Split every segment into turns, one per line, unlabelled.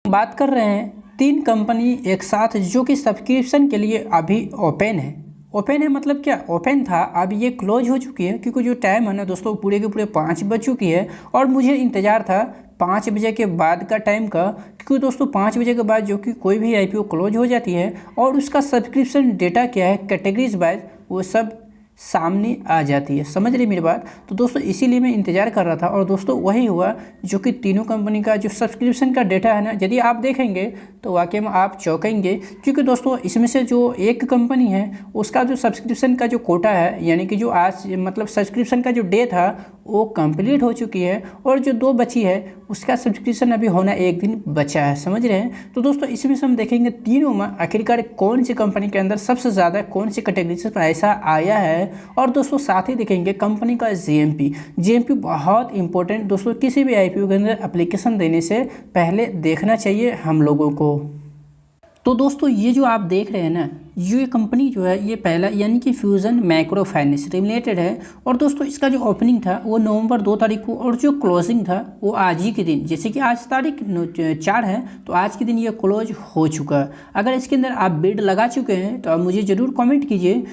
बात कर रहे हैं 3 कंपनी एक साथ जो कि सब्सक्रिप्शन के लिए अभी ओपन है मतलब क्या ओपन था, अब ये क्लोज हो चुकी है क्योंकि जो टाइम है ना दोस्तों पूरे के पूरे 5 बज चुकी है और मुझे इंतज़ार था 5 बजे के बाद का टाइम का, क्योंकि दोस्तों 5 बजे के बाद जो कि कोई भी आईपीओ क्लोज हो जाती है और उसका सब्सक्रिप्शन डेटा क्या है कैटेगरीज वाइज वो सब सामने आ जाती है। समझ रही मेरी बात? तो दोस्तों इसीलिए मैं इंतज़ार कर रहा था और दोस्तों वही हुआ जो कि तीनों कंपनी का जो सब्सक्रिप्शन का डेटा है ना, यदि आप देखेंगे तो वाकई में आप चौंकेंगे, क्योंकि दोस्तों इसमें से जो एक कंपनी है उसका जो सब्सक्रिप्शन का जो कोटा है यानी कि जो आज मतलब सब्सक्रिप्शन का जो डे था वो कंप्लीट हो चुकी है और जो 2 बची है उसका सब्सक्रिप्शन अभी होना 1 दिन बचा है। समझ रहे हैं? तो दोस्तों इसमें से हम देखेंगे तीनों में आखिरकार कौन सी कंपनी के अंदर सबसे ज़्यादा कौन सी कैटेगरी से पैसा आया है, और दोस्तों साथ ही देखेंगे कंपनी का जीएमपी बहुत इंपॉर्टेंट दोस्तों, किसी भी आईपीओ के अंदर एप्लीकेशन देने से पहले देखना चाहिए हम लोगों को। तो दोस्तों ये जो आप देख रहे हैं ना, ये कंपनी जो है ये पहला यानी कि फ्यूजन माइक्रो फाइनेंस रिलेटेड है और दोस्तों इसका जो ओपनिंग था वो नवंबर 2 तारीख को और जो क्लोजिंग था वो आज ही के दिन, जैसे कि आज तारीख 4 है तो आज के दिन ये क्लोज हो चुका है। अगर इसके अंदर आप बिड लगा चुके हैं तो आप मुझे ज़रूर कमेंट कीजिए।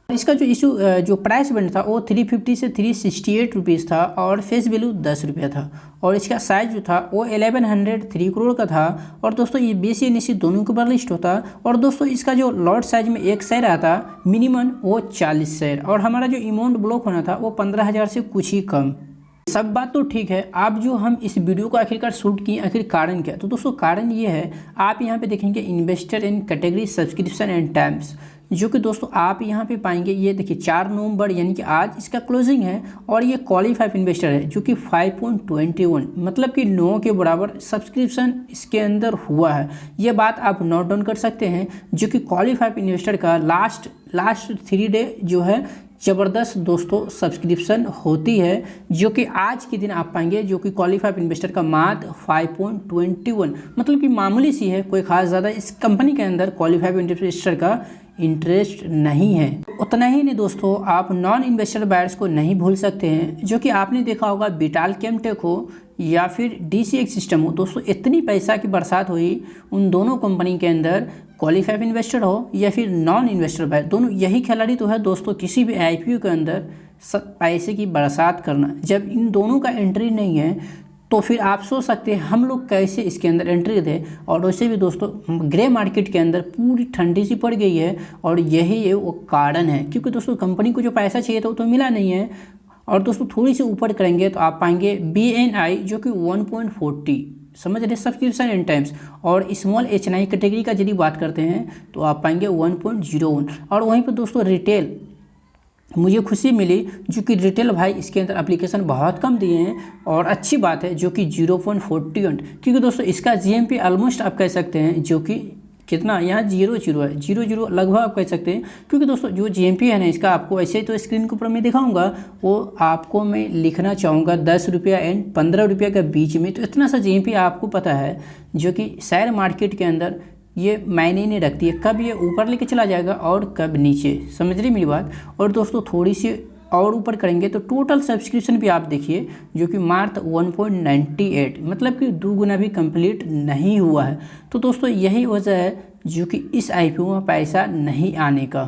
इसका जो इशू जो प्राइस बैंड था वो 350 से 368 रुपीज़ था और फेस वैल्यू 10 रुपया था और इसका साइज जो था वो 1103 करोड़ का था और दोस्तों ये बीसी एनएससी दोनों के ऊपर लिस्ट होता और दोस्तों इसका जो लॉट साइज में एक शेयर आता मिनिमम वो 40 शेयर और हमारा जो अमाउंट ब्लॉक होना था वो 15,000 से कुछ ही कम। सब बात तो ठीक है, आप जो हम इस वीडियो को आखिरकार शूट किए आखिर कारण क्या? तो दोस्तों कारण ये है, आप यहाँ पे देखेंगे investor in category subscription and times, जो कि दोस्तों आप यहाँ पे पाएंगे। ये देखिए 4 नवंबर यानी कि आज इसका क्लोजिंग है और ये क्वालिफाइड इन्वेस्टर है जो कि 5.21 मतलब कि 9 के बराबर सब्सक्रिप्शन इसके अंदर हुआ है। ये बात आप नोट डाउन कर सकते हैं, जो कि क्वालिफाइड इन्वेस्टर का लास्ट 3 डे जो है ज़बरदस्त दोस्तों सब्सक्रिप्शन होती है, जो कि आज के दिन आप पाएंगे, जो कि क्वालिफाइड इन्वेस्टर का मात्र 5.21 मतलब कि मामूली सी है, कोई खास ज़्यादा इस कंपनी के अंदर क्वालिफाइड इन्वेस्टर का इंटरेस्ट नहीं है। उतना ही नहीं दोस्तों, आप नॉन इन्वेस्टर बायर्स को नहीं भूल सकते हैं, जो कि आपने देखा होगा विटाल केमटेक हो या फिर डीसीएक्स सिस्टम हो। दोस्तों इतनी पैसा की बरसात हुई उन दोनों कंपनी के अंदर, क्वालिफाइड इन्वेस्टर हो या फिर नॉन इन्वेस्टर बायर, दोनों यही खिलाड़ी तो है दोस्तों किसी भी आईपीओ के अंदर पैसे की बरसात करना। जब इन दोनों का एंट्री नहीं है तो फिर आप सोच सकते हैं हम लोग कैसे इसके अंदर एंट्री दें। और वैसे भी दोस्तों ग्रे मार्केट के अंदर पूरी ठंडी सी पड़ गई है और यही वो कारण है, क्योंकि दोस्तों कंपनी को जो पैसा चाहिए था वो तो मिला नहीं है। और दोस्तों थोड़ी सी ऊपर करेंगे तो आप पाएंगे BNI जो कि 1.40 समझ रहे सब्सक्रिप्शन एंड टाइम्स, और स्मॉल HNI कैटेगरी का यदि बात करते हैं तो आप पाएंगे 1.01। और वहीं पर दोस्तों रिटेल मुझे खुशी मिली, जो कि रिटेल भाई इसके अंदर एप्लीकेशन बहुत कम दिए हैं और अच्छी बात है, जो कि 0.41, क्योंकि दोस्तों इसका GMP ऑलमोस्ट आप कह सकते हैं जो कि कितना यहाँ 0 है, 0 लगभग आप कह सकते हैं, क्योंकि दोस्तों जो GMP है ना इसका आपको ऐसे ही तो स्क्रीन के ऊपर मैं दिखाऊंगा, वो आपको मैं लिखना चाहूँगा 10 रुपया एंड 15 रुपया के बीच में। तो इतना सा GMP आपको पता है, जो कि शेयर मार्केट के अंदर ये मायने नहीं रखती है, कब ये ऊपर लेके चला जाएगा और कब नीचे। समझ रही मेरी बात? और दोस्तों थोड़ी सी और ऊपर करेंगे तो टोटल सब्सक्रिप्शन भी आप देखिए, जो कि मात्र 1.98 मतलब कि 2 गुना भी कंप्लीट नहीं हुआ है। तो दोस्तों यही वजह है जो कि इस आईपीओ में पैसा नहीं आने का।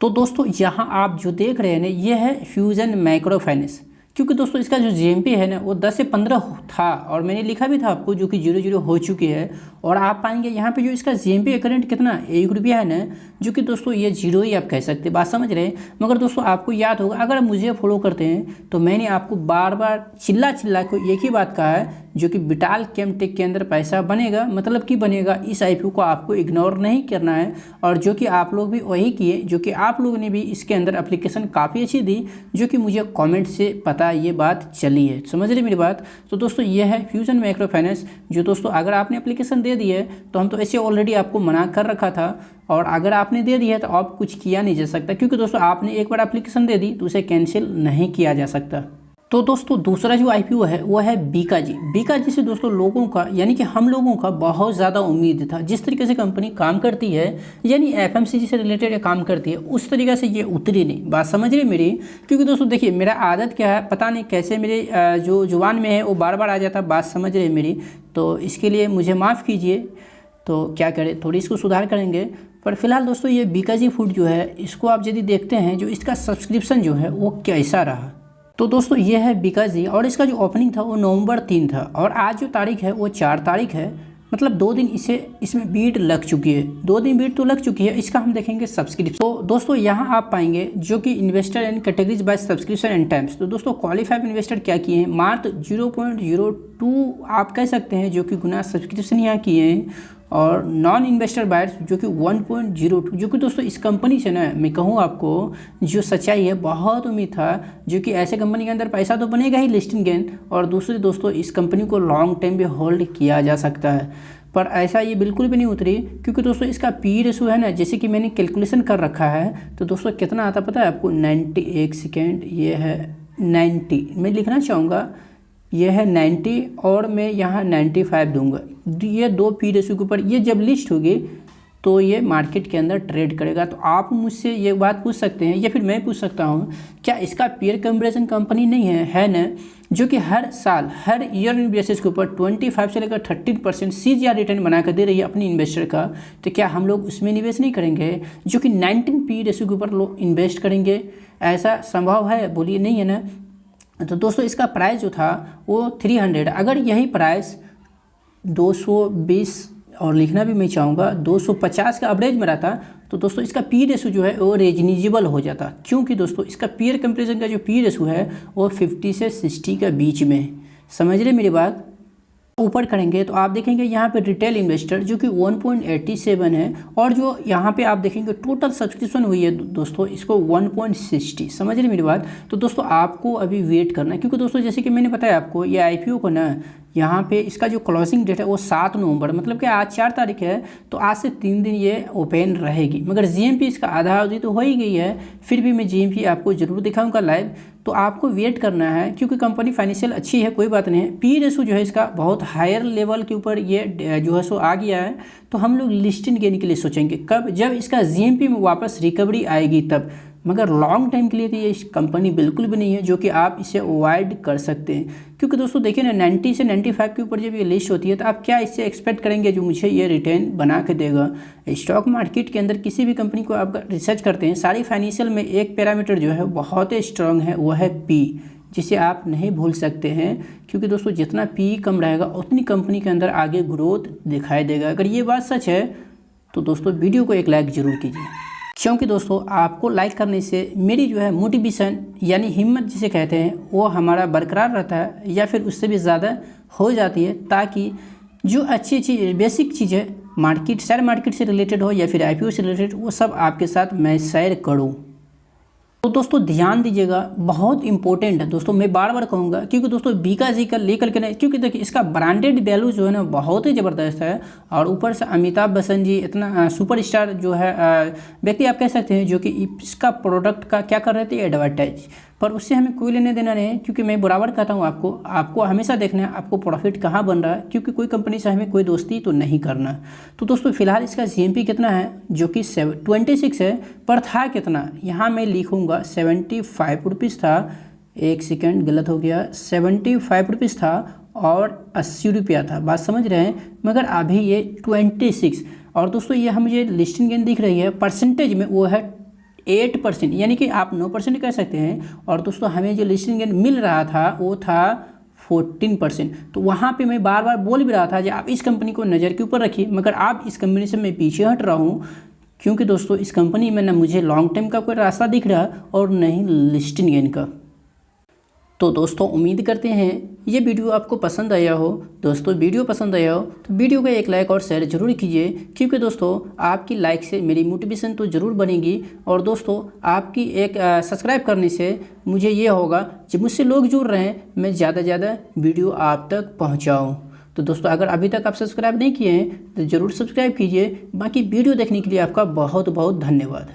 तो दोस्तों यहाँ आप जो देख रहे हैं ना, ये है फ्यूजन माइक्रो फाइनेंस, क्योंकि दोस्तों इसका जो GMP है ना वो 10 से 15 था और मैंने लिखा भी था आपको, जो कि 0 हो चुकी है। और आप पाएंगे यहाँ पे जो इसका GMP करंट कितना 1 रुपया है ना, जो कि दोस्तों ये 0 ही आप कह सकते हैं, बात समझ रहे हैं। मगर दोस्तों आपको याद होगा, अगर मुझे फॉलो करते हैं तो मैंने आपको बार बार चिल्ला को एक ही बात कहा है, जो कि विटाल केमटेक के अंदर पैसा बनेगा, मतलब कि बनेगा। इस आईपीओ को आपको इग्नोर नहीं करना है, और जो कि आप लोग भी वही किए, जो कि आप लोगों ने भी इसके अंदर एप्लीकेशन काफ़ी अच्छी दी, जो कि मुझे कमेंट से पता ये बात चली है। समझ रहे मेरी बात? तो दोस्तों ये है फ्यूजन माइक्रो फाइनेंस, जो दोस्तों अगर आपने एप्लीकेशन दे दी है तो हम तो ऐसे ऑलरेडी आपको मना कर रखा था, और अगर आपने दे दिया है तो आप कुछ किया नहीं जा सकता, क्योंकि दोस्तों आपने एक बार एप्लीकेशन दे दी तो उसे कैंसिल नहीं किया जा सकता। तो दोस्तों दूसरा जो आईपीओ है वो है बीकाजी से दोस्तों लोगों का यानी कि हम लोगों का बहुत ज़्यादा उम्मीद था। जिस तरीके से कंपनी काम करती है यानी FMCG से रिलेटेड काम करती है, उस तरीके से ये उतरी नहीं। बात समझ रही मेरी? क्योंकि दोस्तों देखिए मेरा आदत क्या है, पता नहीं कैसे मेरे जो जुबान में है वो बार बार आ जाता है, बात समझ रही मेरी, तो इसके लिए मुझे माफ़ कीजिए। तो क्या करें, थोड़ी इसको सुधार करेंगे। पर फिलहाल दोस्तों ये बीकाजी फूड जो है इसको आप यदि देखते हैं जो इसका सब्सक्रिप्शन जो है वो कैसा रहा। तो दोस्तों ये है बीकाजी और इसका जो ओपनिंग था वो नवंबर 3 था और आज जो तारीख है वो 4 तारीख है, मतलब 2 दिन इसमें बीट लग चुकी है, 2 दिन बीट तो लग चुकी है। इसका हम देखेंगे सब्सक्रिप्शन। तो दोस्तों यहाँ आप पाएंगे जो कि investor and categories by subscription and times. तो दोस्तों क्वालिफाइड इन्वेस्टर क्या किए हैं, मात्र 0.02 आप कह सकते हैं जो कि गुना सब्सक्रिप्शन यहाँ किए हैं, और नॉन इन्वेस्टर बायर्स जो कि 1.02, जो कि दोस्तों इस कंपनी से ना मैं कहूँ आपको जो सच्चाई है बहुत उम्मीद था, जो कि ऐसे कंपनी के अंदर पैसा तो बनेगा ही लिस्टिंग गेन, और दूसरे दोस्तों इस कंपनी को लॉन्ग टाइम भी होल्ड किया जा सकता है। पर ऐसा ये बिल्कुल भी नहीं उतरी, क्योंकि दोस्तों इसका पी रेशो है ना, जैसे कि मैंने कैलकुलेशन कर रखा है तो दोस्तों कितना आता पता है आपको, 90, एक सेकेंड, ये है 90, मैं लिखना चाहूँगा ये है 90 और मैं यहाँ 95 दूंगा। ये 2 पी रेशो के ऊपर ये जब लिस्ट होगी तो ये मार्केट के अंदर ट्रेड करेगा। तो आप मुझसे ये बात पूछ सकते हैं या फिर मैं पूछ सकता हूँ, क्या इसका पीयर कंपैरिजन कंपनी नहीं है ना, जो कि हर साल हर ईयर बेसिस के ऊपर 25 से लेकर 13% CGR रिटर्न बना कर दे रही है अपनी इन्वेस्टर का। तो क्या हम लोग उसमें निवेश नहीं करेंगे जो कि 19 पी रेशो के ऊपर लोग इन्वेस्ट करेंगे? ऐसा संभव है? बोलिए नहीं है ना। तो दोस्तों इसका प्राइस जो था वो 300, अगर यही प्राइस 220 और लिखना भी मैं चाहूँगा 250 का एवरेज में रहता तो दोस्तों इसका पी रेशो जो है वो रीजनेबल हो जाता, क्योंकि दोस्तों इसका पीयर कंपैरिजन का जो पी रेशो है वो 50 से 60 के बीच में है। समझ रहे मेरी बात। ऊपर करेंगे तो आप देखेंगे यहाँ पे रिटेल इन्वेस्टर जो कि 1.87 है, और जो यहाँ पे आप देखेंगे टोटल सब्सक्रिप्शन हुई है दोस्तों इसको 1.60। समझ रहे मेरी बात। तो दोस्तों आपको अभी वेट करना है, क्योंकि दोस्तों जैसे कि मैंने बताया आपको ये IPO को ना यहाँ पे इसका जो क्लोजिंग डेट है वो 7 नवंबर, मतलब कि आज 4 तारीख है, तो आज से 3 दिन ये ओपन रहेगी। मगर GMP इसका आधा अवधि तो हो ही गई है, फिर भी मैं GMP आपको ज़रूर दिखाऊंगा लाइव। तो आपको वेट करना है, क्योंकि कंपनी फाइनेंशियल अच्छी है, कोई बात नहीं है। पी रेशो जो है इसका बहुत हायर लेवल के ऊपर ये जो है सो आ गया है। तो हम लोग लिस्टिंग गेन के लिए सोचेंगे कब, जब इसका GMP में वापस रिकवरी आएगी तब। मगर लॉन्ग टाइम के लिए तो ये कंपनी बिल्कुल भी नहीं है जो कि आप इसे अवॉइड कर सकते हैं, क्योंकि दोस्तों देखिए ना 90 से 95 के ऊपर जब ये लिस्ट होती है तो आप क्या इससे एक्सपेक्ट करेंगे जो मुझे ये रिटर्न बना के देगा। स्टॉक मार्केट के अंदर किसी भी कंपनी को आप रिसर्च करते हैं, सारी फाइनेंशियल में एक पैरामीटर जो है बहुत ही स्ट्रांग है, वो है पी, जिसे आप नहीं भूल सकते हैं, क्योंकि दोस्तों जितना पी कम रहेगा उतनी कंपनी के अंदर आगे ग्रोथ दिखाई देगा। अगर ये बात सच है तो दोस्तों वीडियो को एक लाइक ज़रूर कीजिए, क्योंकि दोस्तों आपको लाइक करने से मेरी जो है मोटिवेशन यानी हिम्मत जिसे कहते हैं वो हमारा बरकरार रहता है, या फिर उससे भी ज़्यादा हो जाती है, ताकि जो अच्छी अच्छी बेसिक चीज़ें मार्केट शेयर मार्केट से रिलेटेड हो या फिर IPO से रिलेटेड, वो सब आपके साथ मैं शेयर करूँ। तो दोस्तों ध्यान दीजिएगा, बहुत इंपॉर्टेंट है दोस्तों, मैं बार बार कहूँगा, क्योंकि दोस्तों बीकाजी का लेकर के नहीं, क्योंकि देखिए इसका ब्रांडेड वैल्यू जो है ना बहुत ही ज़बरदस्त है, और ऊपर से अमिताभ बच्चन जी इतना सुपरस्टार जो है व्यक्ति आप कह सकते हैं, जो कि इसका प्रोडक्ट का क्या कर रहे थे एडवर्टाइज। पर उससे हमें कोई लेने देना नहीं है, क्योंकि मैं बराबर कहता हूँ आपको हमेशा देखना है आपको प्रॉफिट कहाँ बन रहा है, क्योंकि कोई कंपनी से हमें कोई दोस्ती तो नहीं करना। तो दोस्तों फिलहाल इसका GMP कितना है, जो कि 26 है, पर था कितना, यहाँ मैं लिखूँगा 75 रुपीज़ था, एक सेकेंड गलत हो गया, 75 रुपीज़ था और 80 रुपया था, बात समझ रहे हैं। मगर अभी ये 26, और दोस्तों ये हम मुझे लिस्टिंग गेन दिख रही है परसेंटेज में, वो है 8%, यानी कि आप 9% कह सकते हैं। और दोस्तों हमें जो लिस्टिंग गेन मिल रहा था वो था 14%। तो वहाँ पे मैं बार बार बोल भी रहा था कि आप इस कंपनी को नज़र के ऊपर रखिए, मगर आप इस कंपनी से मैं पीछे हट रहा हूँ, क्योंकि दोस्तों इस कंपनी में ना मुझे लॉन्ग टर्म का कोई रास्ता दिख रहा और नहीं लिस्टिंग गेन का। तो दोस्तों उम्मीद करते हैं ये वीडियो आपको पसंद आया हो। दोस्तों वीडियो पसंद आया हो तो वीडियो को एक लाइक और शेयर जरूर कीजिए, क्योंकि दोस्तों आपकी लाइक से मेरी मोटिवेशन तो ज़रूर बनेगी, और दोस्तों आपकी एक सब्सक्राइब करने से मुझे ये होगा जब मुझसे लोग जुड़ रहे हैं मैं ज़्यादा से ज़्यादा वीडियो आप तक पहुँचाऊँ। तो दोस्तों अगर अभी तक आप सब्सक्राइब नहीं किए हैं तो ज़रूर सब्सक्राइब कीजिए। बाकी वीडियो देखने के लिए आपका बहुत बहुत धन्यवाद।